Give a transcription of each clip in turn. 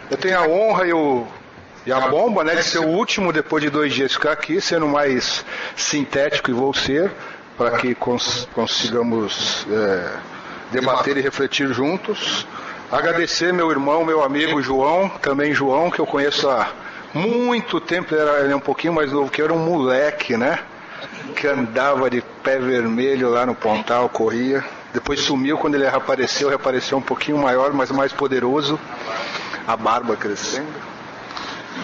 Eu tenho a honra e a bomba, né, de ser o último depois de 2 dias ficar aqui, sendo mais sintético e vou ser, para que consigamos debater e refletir juntos. Agradecer meu irmão, meu amigo João, também João, que eu conheço há muito tempo, ele é um pouquinho mais novo que eu, era um moleque, né? Que andava de pé vermelho lá no Pontal, corria. Depois sumiu, quando ele reapareceu um pouquinho maior, mas mais poderoso. A barba crescendo.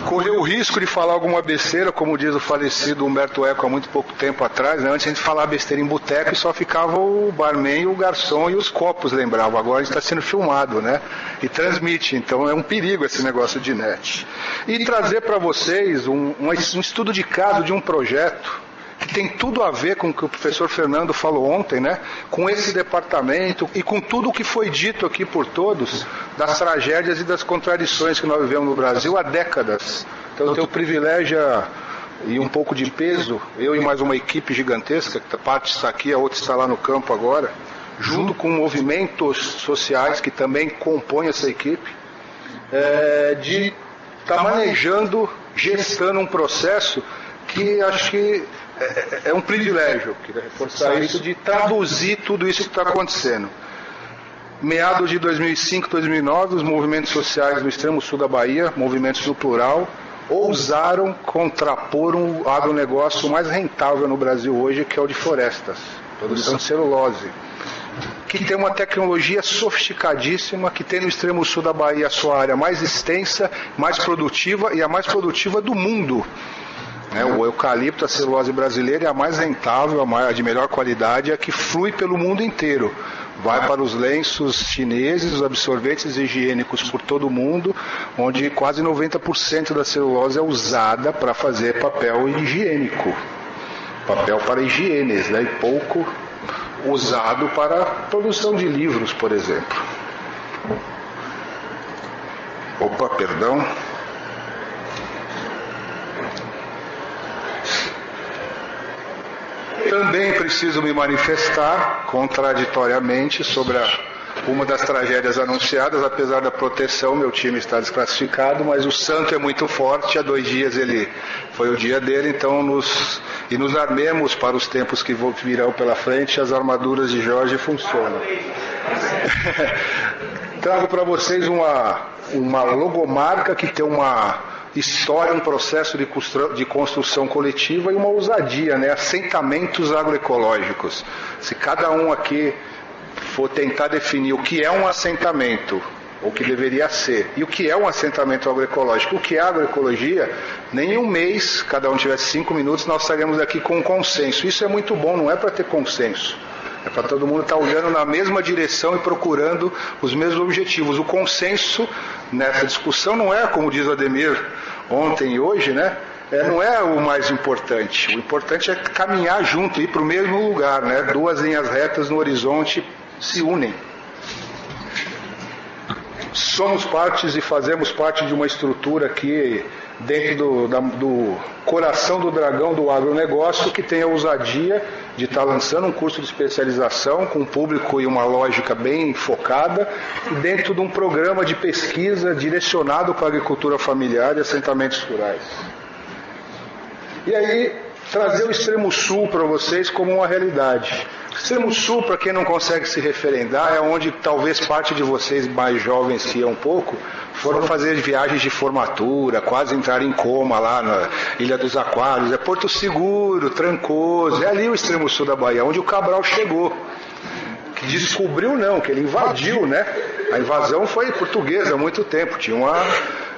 Correu o risco de falar alguma besteira, como diz o falecido Humberto Eco há muito pouco tempo atrás, né? Antes a gente falava besteira em boteco e só ficava o barman, o garçom e os copos, lembrava. Agora a gente está sendo filmado, né? E transmite, então é um perigo esse negócio de net. E trazer para vocês um estudo de caso de um projeto que tem tudo a ver com o que o professor Fernando falou ontem, né? Com esse departamento e com tudo o que foi dito aqui por todos, das tragédias e das contradições que nós vivemos no Brasil há décadas. Então eu tenho o privilégio e um pouco de peso, eu e mais uma equipe gigantesca, que parte está aqui, a outra está lá no campo agora, junto com movimentos sociais que também compõem essa equipe, de estar manejando, gestando um processo que acho que é um privilégio, eu queria reforçar isso, de traduzir tudo isso que está acontecendo. Meados de 2005, 2009, os movimentos sociais no extremo sul da Bahia, movimentos no plural, ousaram contrapor um agronegócio mais rentável no Brasil hoje, que é o de florestas, produção de celulose, que tem uma tecnologia sofisticadíssima, que tem no extremo sul da Bahia a sua área mais extensa, mais produtiva e a mais produtiva do mundo. O eucalipto, a celulose brasileira é a mais rentável, a de melhor qualidade, a que flui pelo mundo inteiro. Vai para os lenços chineses, os absorventes higiênicos por todo o mundo, onde quase 90% da celulose é usada para fazer papel higiênico. Papel para higienes, né? E pouco usado para a produção de livros, por exemplo. Opa, perdão. Também preciso me manifestar contraditoriamente sobre uma das tragédias anunciadas. Apesar da proteção, meu time está desclassificado, mas o santo é muito forte. Há 2 dias foi o dia dele, então nos armemos para os tempos que virão pela frente. As armaduras de Jorge funcionam. Trago para vocês uma logomarca que tem uma história, um processo de construção coletiva e uma ousadia, né? Assentamentos agroecológicos. Se cada um aqui for tentar definir o que é um assentamento, ou o que deveria ser, e o que é um assentamento agroecológico, o que é agroecologia, nem em um mês, cada um tivesse 5 minutos, nós estaremos aqui com um consenso. Isso é muito bom, não é para ter consenso. É para todo mundo estar olhando na mesma direção e procurando os mesmos objetivos. O consenso nessa discussão não é, como diz o Ademir ontem e hoje, né? Não é o mais importante. O importante é caminhar junto, ir para o mesmo lugar, né? 2 linhas retas no horizonte se unem. Somos partes e fazemos parte de uma estrutura aqui dentro do coração do dragão do agronegócio, que tem a ousadia de estar lançando um curso de especialização com um público e uma lógica bem focada, dentro de um programa de pesquisa direcionado para a agricultura familiar e assentamentos rurais. E aí, trazer o extremo sul para vocês como uma realidade. O extremo sul, para quem não consegue se referendar, é onde talvez parte de vocês mais jovens que iam um pouco, foram fazer viagens de formatura, quase entrar em coma lá na Ilha dos Aquários. É Porto Seguro, Trancoso, é ali o extremo sul da Bahia, onde o Cabral chegou. Que descobriu não, que ele invadiu, né? A invasão foi portuguesa há muito tempo, tinha uma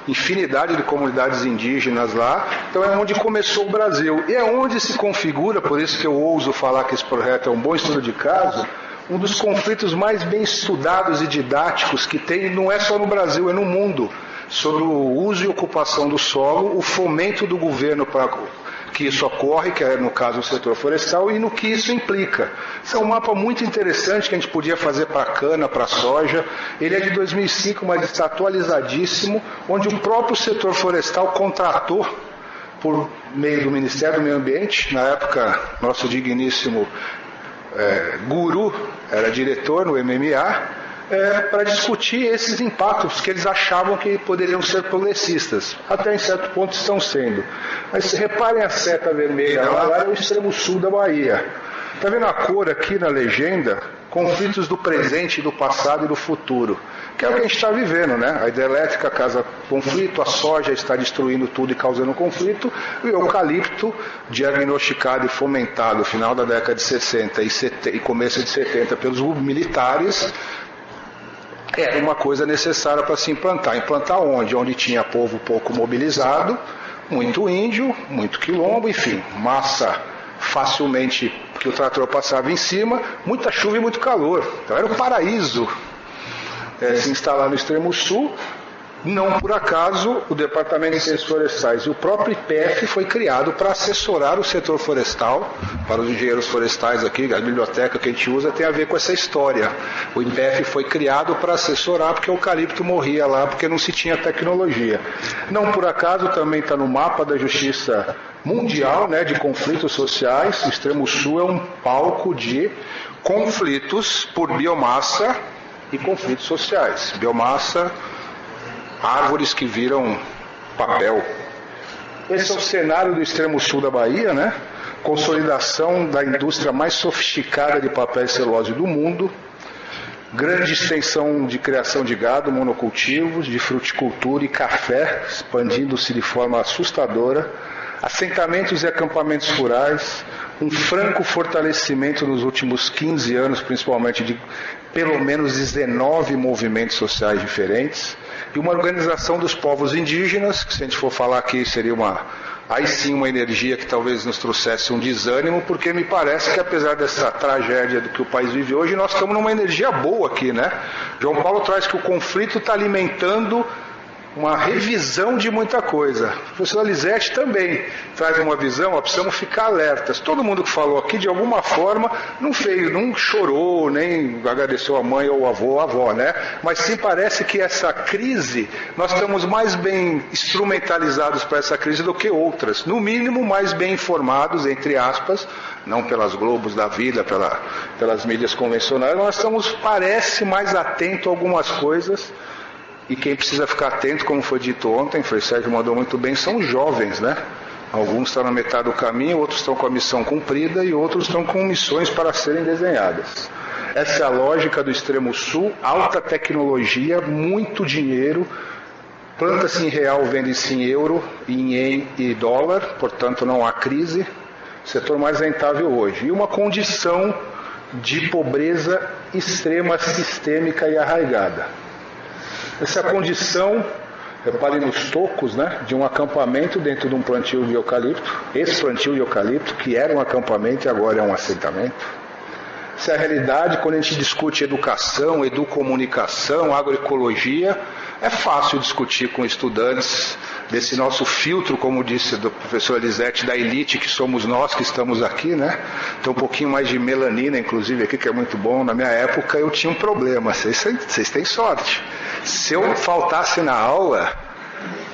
infinidade de comunidades indígenas lá, então é onde começou o Brasil. E é onde se configura, por isso que eu ouso falar que esse projeto é um bom estudo de caso, um dos conflitos mais bem estudados e didáticos que tem, não é só no Brasil, é no mundo, sobre o uso e ocupação do solo, o fomento do governo para que isso ocorre, que é no caso o setor florestal, e no que isso implica. Esse é um mapa muito interessante que a gente podia fazer para a cana, para a soja. Ele é de 2005, mas está atualizadíssimo, onde o próprio setor florestal contratou, por meio do Ministério do Meio Ambiente, na época, nosso digníssimo guru era diretor no MMA, para discutir esses impactos que eles achavam que poderiam ser progressistas. Até em certo ponto estão sendo. Mas reparem a seta vermelha lá é o extremo sul da Bahia. Está vendo a cor aqui na legenda? Conflitos do presente, do passado e do futuro. Que é o que a gente está vivendo, né? A hidrelétrica causa conflito, a soja está destruindo tudo e causando conflito, e o eucalipto, diagnosticado e fomentado no final da década de 60 e começo de 70 pelos militares, era uma coisa necessária para se implantar. Implantar onde? Onde tinha povo pouco mobilizado, muito índio, muito quilombo, enfim, massa facilmente que o trator passava em cima, muita chuva e muito calor. Então era um paraíso se instalar no extremo sul. Não por acaso o Departamento de Ciências Florestais e o próprio IPEF foi criado para assessorar o setor florestal. Para os engenheiros florestais aqui, a biblioteca que a gente usa tem a ver com essa história. O IPEF foi criado para assessorar porque o eucalipto morria lá, porque não se tinha tecnologia. Não por acaso também está no mapa da Justiça Mundial, né, de conflitos sociais. O extremo sul é um palco de conflitos por biomassa e conflitos sociais. Biomassa, árvores que viram papel. Esse é o cenário do extremo sul da Bahia, né? Consolidação da indústria mais sofisticada de papel e celulose do mundo, grande extensão de criação de gado, monocultivos, de fruticultura e café, expandindo-se de forma assustadora, assentamentos e acampamentos rurais, um franco fortalecimento nos últimos 15 anos, principalmente de pelo menos 19 movimentos sociais diferentes, e uma organização dos povos indígenas, que se a gente for falar aqui seria aí sim uma energia que talvez nos trouxesse um desânimo, porque me parece que apesar dessa tragédia do que o país vive hoje, nós estamos numa energia boa aqui, né? João Paulo traz que o conflito está alimentando uma revisão de muita coisa. O professor Alizete também traz uma visão, precisamos ficar alertas. Todo mundo que falou aqui, de alguma forma, não chorou, nem agradeceu a mãe ou o avô ou a avó, né? Mas sim parece que essa crise, nós estamos mais bem instrumentalizados para essa crise do que outras. No mínimo, mais bem informados, entre aspas, não pelas Globos da vida, pelas mídias convencionais, nós estamos, parece, mais atentos a algumas coisas. E quem precisa ficar atento, como foi dito ontem, o Sérgio mandou muito bem, são os jovens, né? Alguns estão na metade do caminho, outros estão com a missão cumprida e outros estão com missões para serem desenhadas. Essa é a lógica do extremo sul, alta tecnologia, muito dinheiro, planta-se em real, vende-se em euro, em ien e dólar, portanto não há crise, setor mais rentável hoje. E uma condição de pobreza extrema, sistêmica e arraigada. Essa condição, reparem nos tocos, né, de um acampamento dentro de um plantio de eucalipto. Esse plantio de eucalipto, que era um acampamento e agora é um assentamento. Essa é a realidade quando a gente discute educação, educomunicação, agroecologia. É fácil discutir com estudantes desse nosso filtro, como disse o professor Alizete, da elite que somos nós que estamos aqui, né? Tem um pouquinho mais de melanina, inclusive, aqui, que é muito bom. Na minha época eu tinha um problema, vocês têm sorte. Se eu faltasse na aula,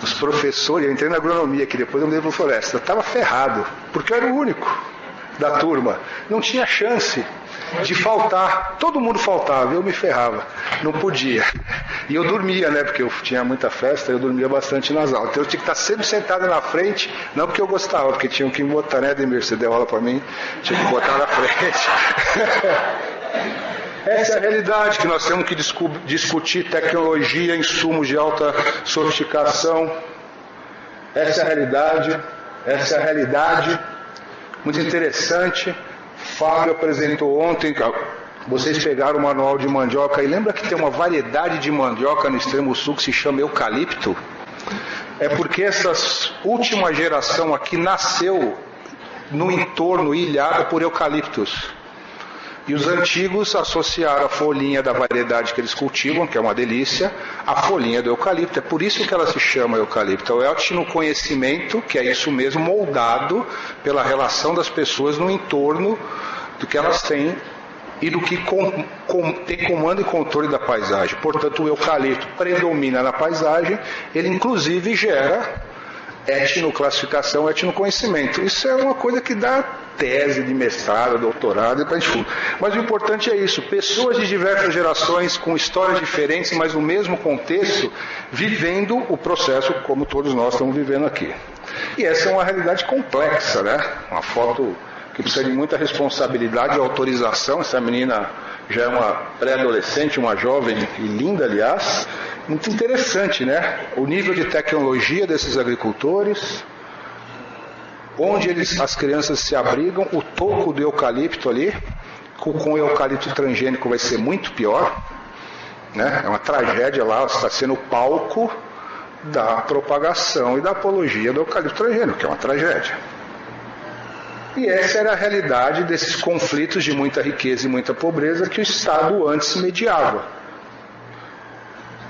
os professores, eu entrei na agronomia, que depois eu me levei para a floresta, eu estava ferrado, porque eu era o único da turma. Não tinha chance de faltar, todo mundo faltava, eu me ferrava, não podia. E eu dormia, né, porque eu tinha muita festa, eu dormia bastante nas aulas. Então eu tinha que estar sempre sentado na frente, não porque eu gostava, porque tinham que me botar, né, Ademir, você deu aula para mim, tinha que botar na frente. Essa é a realidade, que nós temos que discutir tecnologia, insumos de alta sofisticação. Essa é a realidade, muito interessante. Fábio apresentou ontem, vocês pegaram o manual de mandioca e lembra que tem uma variedade de mandioca no extremo sul que se chama eucalipto? É porque essa última geração aqui nasceu no entorno ilhada por eucaliptos. E os antigos associaram a folhinha da variedade que eles cultivam, que é uma delícia, à folhinha do eucalipto. É por isso que ela se chama eucalipto. É o etnoconhecimento, que é isso mesmo, moldado pela relação das pessoas no entorno do que elas têm e do que tem comando e controle da paisagem. Portanto, o eucalipto predomina na paisagem, ele inclusive gera etnoclassificação, etnoconhecimento. Isso é uma coisa que dá tese de mestrado, doutorado, mas o importante é isso, pessoas de diversas gerações, com histórias diferentes, mas no mesmo contexto, vivendo o processo como todos nós estamos vivendo aqui. E essa é uma realidade complexa, né? Uma foto que precisa de muita responsabilidade e autorização. Essa menina já é uma pré-adolescente, uma jovem e linda, aliás. Muito interessante, né? O nível de tecnologia desses agricultores, onde as crianças se abrigam, o toco do eucalipto ali, com o eucalipto transgênico vai ser muito pior, né? É uma tragédia lá, está sendo palco da propagação e da apologia do eucalipto transgênico, que é uma tragédia. E essa era a realidade desses conflitos de muita riqueza e muita pobreza que o Estado antes mediava.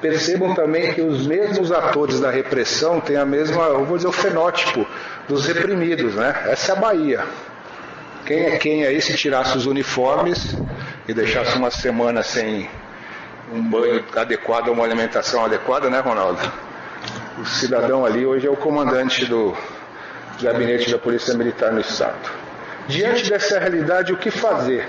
Percebam também que os mesmos atores da repressão têm a mesma, eu vou dizer, o fenótipo dos reprimidos, né? Essa é a Bahia. Quem é quem aí se tirasse os uniformes e deixasse uma semana sem um banho adequado, uma alimentação adequada, né, Ronaldo? O cidadão ali hoje é o comandante do gabinete da Polícia Militar no Estado. Diante dessa realidade, o que fazer?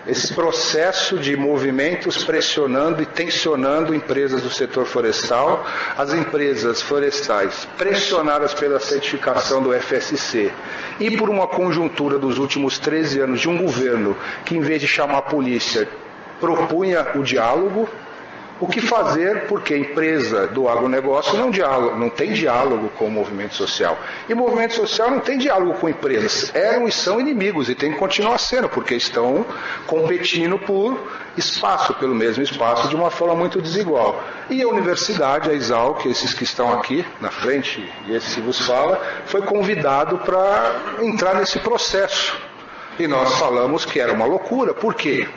Esse processo de movimentos pressionando e tensionando empresas do setor florestal, as empresas florestais pressionadas pela certificação do FSC e por uma conjuntura dos últimos 13 anos de um governo que, em vez de chamar a polícia, propunha o diálogo. O que fazer? Porque a empresa do agronegócio não tem diálogo com o movimento social. E o movimento social não tem diálogo com empresas. Eram e são inimigos e tem que continuar sendo, porque estão competindo por espaço, pelo mesmo espaço, de uma forma muito desigual. E a universidade, a Exalc, esses que estão aqui na frente, e esse que vos fala, foi convidado para entrar nesse processo. E nós falamos que era uma loucura. Por quê?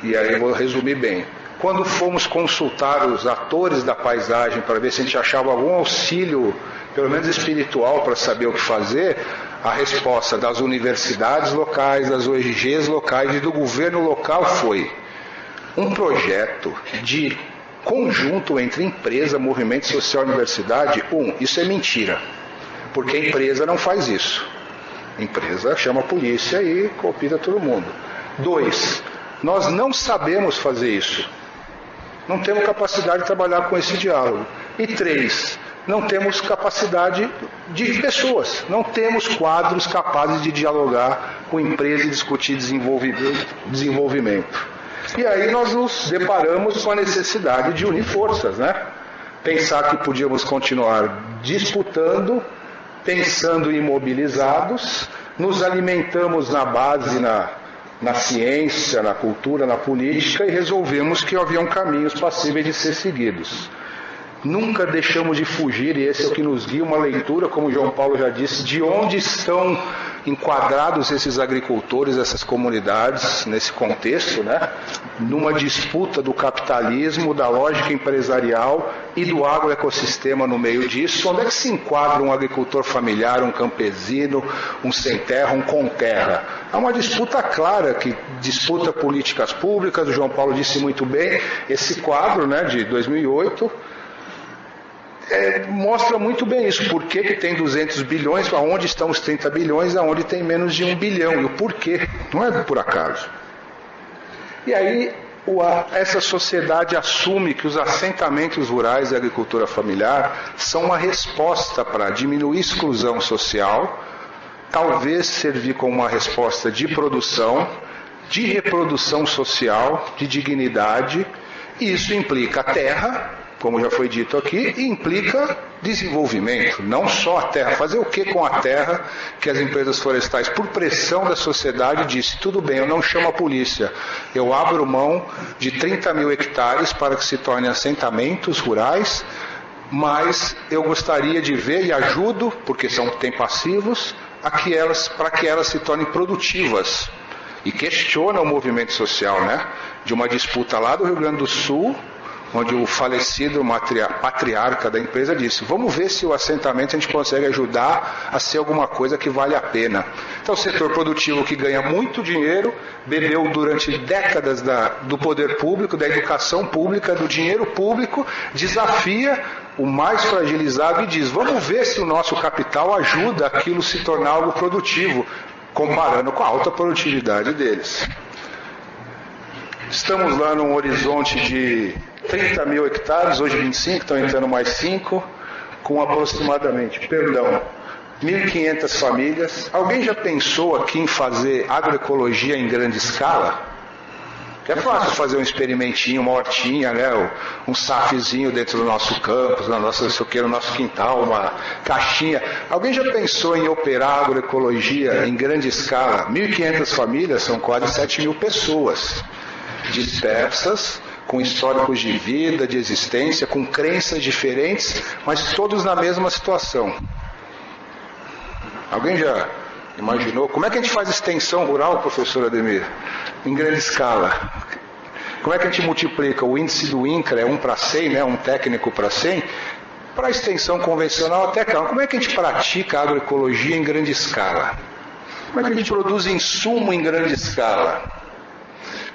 E aí eu vou resumir bem. Quando fomos consultar os atores da paisagem para ver se a gente achava algum auxílio, pelo menos espiritual, para saber o que fazer, a resposta das universidades locais, das ONGs locais e do governo local foi um projeto de conjunto entre empresa, movimento social e universidade. Isso é mentira, porque a empresa não faz isso. A empresa chama a polícia e copia todo mundo. 2, nós não sabemos fazer isso. Não temos capacidade de trabalhar com esse diálogo. E 3, não temos capacidade de pessoas. Não temos quadros capazes de dialogar com empresas e discutir desenvolvimento. E aí nós nos deparamos com a necessidade de unir forças, né? Pensar que podíamos continuar disputando, pensando imobilizados, nos alimentamos na base, na ciência, na cultura, na política, e resolvemos que haviam caminhos passíveis de ser seguidos. Nunca deixamos de fugir, e esse é o que nos guia, uma leitura, como João Paulo já disse, de onde estão enquadrados esses agricultores, essas comunidades, nesse contexto, né? Numa disputa do capitalismo, da lógica empresarial e do agroecossistema no meio disso. Onde é que se enquadra um agricultor familiar, um campesino, um sem terra, um com terra? Há uma disputa clara que disputa políticas públicas. O João Paulo disse muito bem, esse quadro, né, de 2008, mostra muito bem isso. Por que tem 200 bilhões, aonde estão os 30 bilhões, aonde tem menos de 1 bilhão, e o porquê, não é por acaso. E aí essa sociedade assume que os assentamentos rurais e a agricultura familiar são uma resposta para diminuir a exclusão social, talvez servir como uma resposta de produção, de reprodução social, de dignidade, e isso implica a terra, como já foi dito aqui, e implica desenvolvimento, não só a terra. Fazer o que com a terra que as empresas florestais, por pressão da sociedade, disse, tudo bem, eu não chamo a polícia, eu abro mão de 30 mil hectares para que se tornem assentamentos rurais, mas eu gostaria de ver e ajudo, porque tem passivos, para que elas se tornem produtivas. E questiona o movimento social, né? De uma disputa lá do Rio Grande do Sul, onde o falecido patriarca da empresa disse: vamos ver se o assentamento a gente consegue ajudar a ser alguma coisa que vale a pena. Então o setor produtivo, que ganha muito dinheiro, bebeu durante décadas do poder público, da educação pública, do dinheiro público, desafia o mais fragilizado e diz: vamos ver se o nosso capital ajuda aquilo a se tornar algo produtivo, comparando com a alta produtividade deles. Estamos lá num horizonte de 30 mil hectares, hoje 25, estão entrando mais 5, com aproximadamente, 1.500 famílias. Alguém já pensou aqui em fazer agroecologia em grande escala? É fácil fazer um experimentinho, uma hortinha, né? Um safezinho dentro do nosso campus, no nosso quintal, uma caixinha. Alguém já pensou em operar agroecologia em grande escala? 1.500 famílias são quase 7 mil pessoas, dispersas, com históricos de vida, de existência, com crenças diferentes, mas todos na mesma situação. Alguém já imaginou? Como é que a gente faz extensão rural, professor Ademir? Em grande escala. Como é que a gente multiplica? O índice do INCRA é 1/100, né? Um técnico para 100. Para a extensão convencional até cá. Como é que a gente pratica agroecologia em grande escala? Como é que a gente produz insumo em grande escala?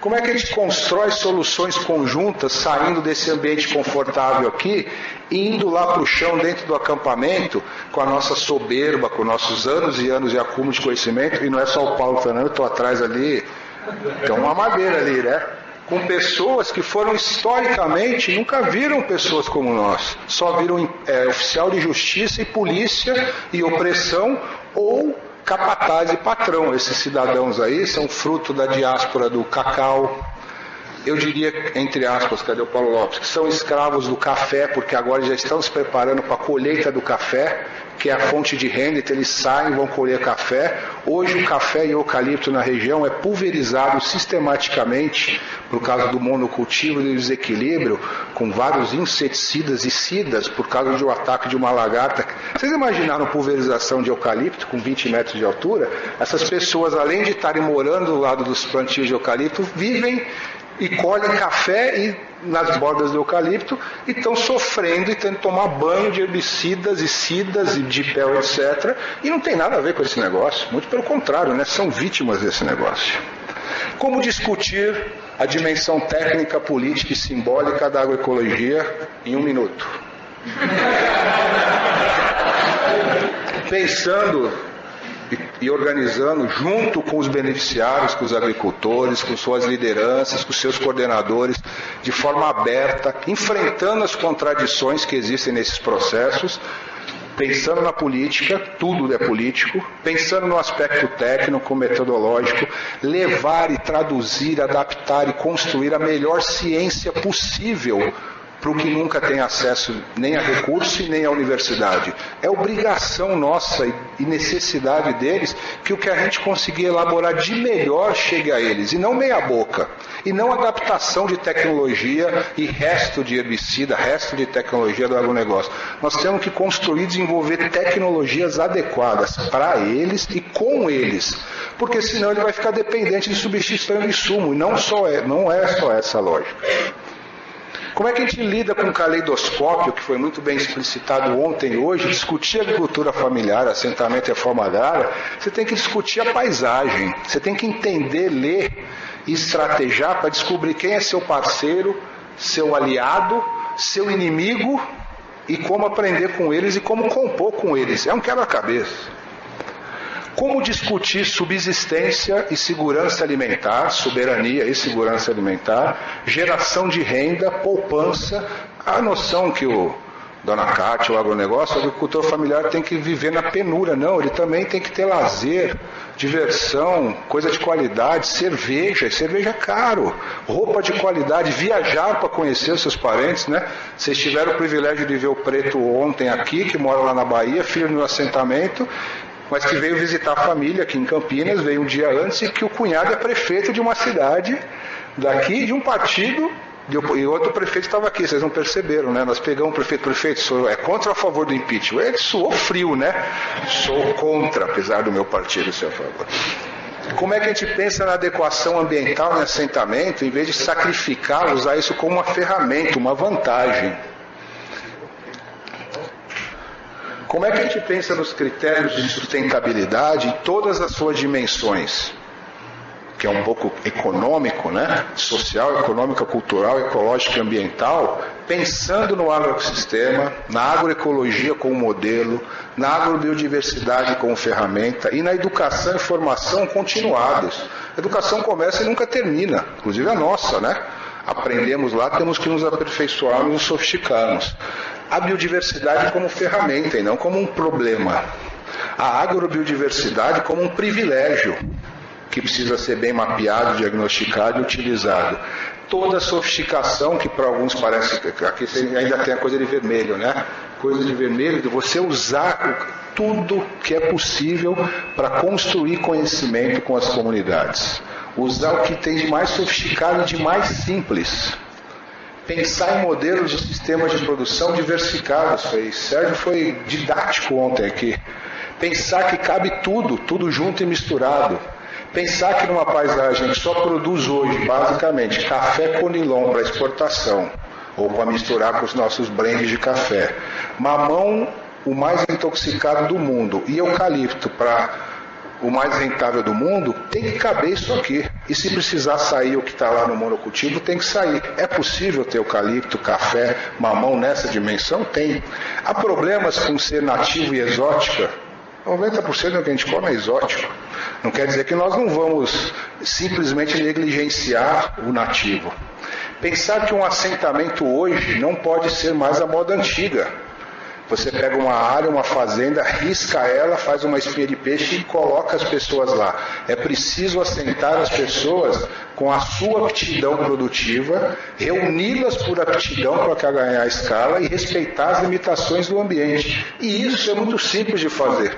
Como é que a gente constrói soluções conjuntas, saindo desse ambiente confortável aqui, e indo lá para o chão, dentro do acampamento, com a nossa soberba, com nossos anos e anos de acúmulo de conhecimento, e não é só o Paulo Fernando, eu estou atrás ali, tem uma madeira ali, né? Com pessoas que foram historicamente, nunca viram pessoas como nós, só viram oficial de justiça e polícia e opressão, ou capataz e patrão. Esses cidadãos aí são fruto da diáspora do cacau, eu diria, entre aspas, cadê o Paulo Lopes, que são escravos do café, porque agora já estão se preparando para a colheita do café, que é a fonte de renda, então eles saem e vão colher café. Hoje o café e o eucalipto na região é pulverizado sistematicamente, por causa do monocultivo e do desequilíbrio, com vários inseticidas e cidas, por causa de um ataque de uma lagarta. Vocês imaginaram pulverização de eucalipto com 20 metros de altura? Essas pessoas, além de estarem morando do lado dos plantios de eucalipto, vivem e colhem café e nas bordas do eucalipto, e estão sofrendo e tendo que tomar banho de herbicidas e cidas e dipel, etc. E não tem nada a ver com esse negócio, muito pelo contrário, né? São vítimas desse negócio. Como discutir a dimensão técnica, política e simbólica da agroecologia em 1 minuto? Pensando e organizando junto com os beneficiários, com os agricultores, com suas lideranças, com seus coordenadores, de forma aberta, enfrentando as contradições que existem nesses processos, pensando na política, tudo é político, pensando no aspecto técnico, metodológico, levar e traduzir, adaptar e construir a melhor ciência possível para o que nunca tem acesso nem a recurso e nem à universidade. É obrigação nossa e necessidade deles que o que a gente conseguir elaborar de melhor chegue a eles, e não meia boca, e não adaptação de tecnologia e resto de herbicida, resto de tecnologia do agronegócio. Nós temos que construir e desenvolver tecnologias adequadas para eles e com eles, porque senão ele vai ficar dependente de substituição de insumo, e não é só essa a lógica. Como é que a gente lida com o caleidoscópio, que foi muito bem explicitado ontem e hoje? Discutir agricultura familiar, assentamento e reforma agrária, você tem que discutir a paisagem, você tem que entender, ler e estrategiar para descobrir quem é seu parceiro, seu aliado, seu inimigo, e como aprender com eles e como compor com eles. É um quebra-cabeça. Como discutir subsistência e segurança alimentar, soberania e segurança alimentar, geração de renda, poupança, a noção que o Dona Cátia, o agronegócio, o agricultor familiar tem que viver na penúria. Não, ele também tem que ter lazer, diversão, coisa de qualidade, cerveja é caro, roupa de qualidade, viajar para conhecer os seus parentes, né? Vocês tiveram o privilégio de ver o Preto ontem aqui, que mora lá na Bahia, filho do assentamento, mas que veio visitar a família aqui em Campinas, veio um dia antes, e que o cunhado é prefeito de uma cidade daqui, de um partido, e outro prefeito estava aqui, vocês não perceberam, né? Nós pegamos o prefeito, sou é contra ou a favor do impeachment? Ele suou frio, né? Sou contra, apesar do meu partido ser a favor. Como é que a gente pensa na adequação ambiental em assentamento, em vez de sacrificar, usar isso como uma ferramenta, uma vantagem? Como é que a gente pensa nos critérios de sustentabilidade em todas as suas dimensões? Que é um pouco econômico, né? Social, econômica, cultural, ecológica e ambiental, pensando no agroecossistema, na agroecologia como modelo, na agrobiodiversidade como ferramenta e na educação e formação continuados. A educação começa e nunca termina, inclusive a nossa, né? Aprendemos lá, temos que nos aperfeiçoar, nos sofisticarmos. A biodiversidade como ferramenta e não como um problema. A agrobiodiversidade como um privilégio que precisa ser bem mapeado, diagnosticado e utilizado. Toda a sofisticação que para alguns parece, aqui ainda tem a coisa de vermelho, né? Coisa de vermelho, de você usar tudo que é possível para construir conhecimento com as comunidades. Usar o que tem de mais sofisticado e de mais simples. Pensar em modelos de sistemas de produção diversificados. Sérgio foi didático ontem aqui. Pensar que cabe tudo junto e misturado. Pensar que numa paisagem que só produz hoje, basicamente, café conilon para exportação, ou para misturar com os nossos blends de café, mamão, o mais intoxicado do mundo, e eucalipto para o mais rentável do mundo, tem que caber isso aqui. E se precisar sair o que está lá no monocultivo, tem que sair. É possível ter eucalipto, café, mamão nessa dimensão? Tem. Há problemas com ser nativo e exótica? 90% do que a gente come é exótico. Não quer dizer que nós não vamos simplesmente negligenciar o nativo. Pensar que um assentamento hoje não pode ser mais a moda antiga. Você pega uma área, uma fazenda, risca ela, faz uma espinha de peixe e coloca as pessoas lá. É preciso assentar as pessoas com a sua aptidão produtiva, reuni-las por aptidão para ganhar escala e respeitar as limitações do ambiente. E isso é muito simples de fazer.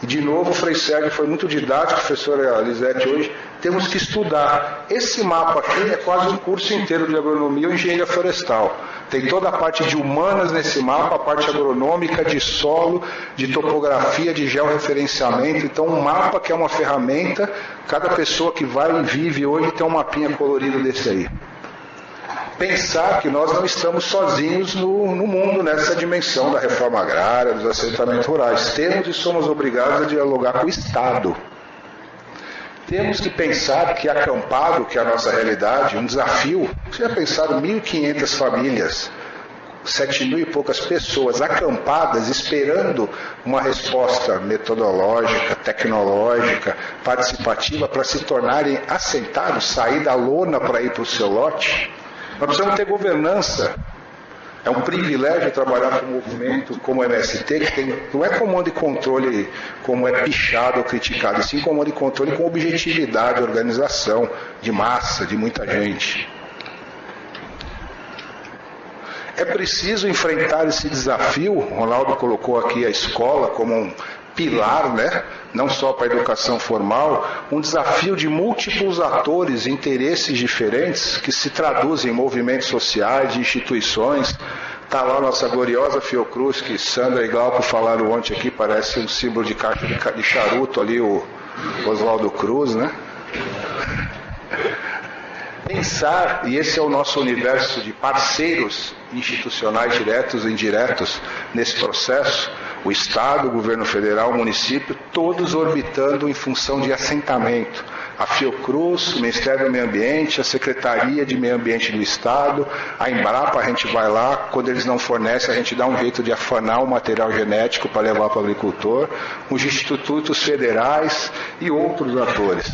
E de novo, o Frei Sérgio foi muito didático, a professora Lisete hoje, temos que estudar. Esse mapa aqui é quase um curso inteiro de agronomia ou engenharia florestal. Tem toda a parte de humanas nesse mapa, a parte agronômica, de solo, de topografia, de georreferenciamento. Então, um mapa que é uma ferramenta, cada pessoa que vai e vive hoje tem um mapinha colorido desse aí. Pensar que nós não estamos sozinhos no mundo nessa dimensão da reforma agrária, dos assentamentos rurais. Temos e somos obrigados a dialogar com o Estado. Temos que pensar que acampado, que é a nossa realidade, um desafio. Você já pensaram 1.500 famílias, 7.000 e poucas pessoas acampadas esperando uma resposta metodológica, tecnológica, participativa para se tornarem assentados, sair da lona para ir para o seu lote? Nós precisamos ter governança. É um privilégio trabalhar com um movimento como o MST, que não é comando e controle como é pichado ou criticado, e sim comando e controle com objetividade, organização, de massa, de muita gente. É preciso enfrentar esse desafio. O Ronaldo colocou aqui a escola como um pilar, né? Não só para a educação formal, um desafio de múltiplos atores, interesses diferentes, que se traduzem em movimentos sociais, de instituições. Está lá a nossa gloriosa Fiocruz, que Sandra e Glauco falaram ontem aqui, parece um símbolo de caixa de charuto ali, o Oswaldo Cruz, né? Pensar, e esse é o nosso universo de parceiros institucionais diretos e indiretos nesse processo, o Estado, o Governo Federal, o município, todos orbitando em função de assentamento. A Fiocruz, o Ministério do Meio Ambiente, a Secretaria de Meio Ambiente do Estado, a Embrapa, a gente vai lá, quando eles não fornecem, a gente dá um jeito de afanar o material genético para levar para o agricultor, os institutos federais e outros atores.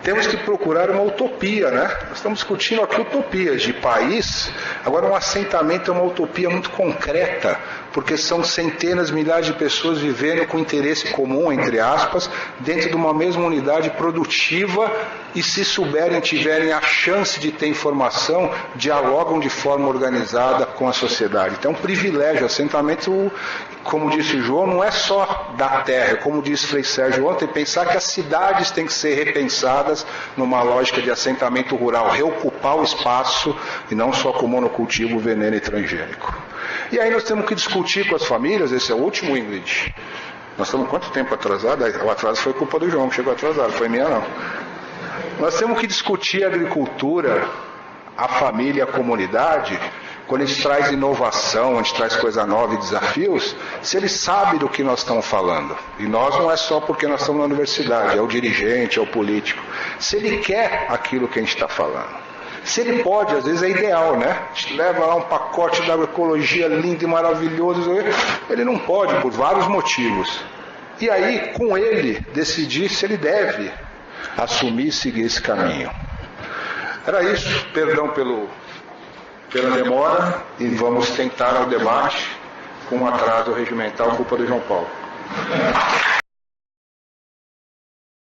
Temos que procurar uma utopia, né? Nós estamos discutindo aqui utopias de país, agora um assentamento é uma utopia muito concreta, porque são centenas, milhares de pessoas vivendo com interesse comum, entre aspas, dentro de uma mesma unidade produtiva e se souberem, tiverem a chance de ter informação, dialogam de forma organizada com a sociedade. Então é um privilégio, assentamento, como disse o João, não é só da terra, como disse Frei Sérgio ontem, pensar que as cidades têm que ser repensadas numa lógica de assentamento rural, reocupar o espaço e não só com monocultivo, veneno e transgênico. E aí nós temos que discutir com as famílias, esse é o último, Ingrid, Nós estamos quanto tempo atrasado? O atraso foi culpa do João, que chegou atrasado, foi minha não. Nós temos que discutir a agricultura, a família, a comunidade, quando a gente traz inovação, a gente traz coisa nova e desafios, se ele sabe do que nós estamos falando. E nós não é só porque nós estamos na universidade, é o dirigente, é o político. Se ele quer aquilo que a gente está falando. Se ele pode, às vezes é ideal, né? A gente leva lá um pacote da agroecologia lindo e maravilhoso. Ele não pode, por vários motivos. E aí, com ele, decidir se ele deve assumir e seguir esse caminho. Era isso, perdão pela demora, e vamos tentar o debate com um atraso regimental, culpa do João Paulo.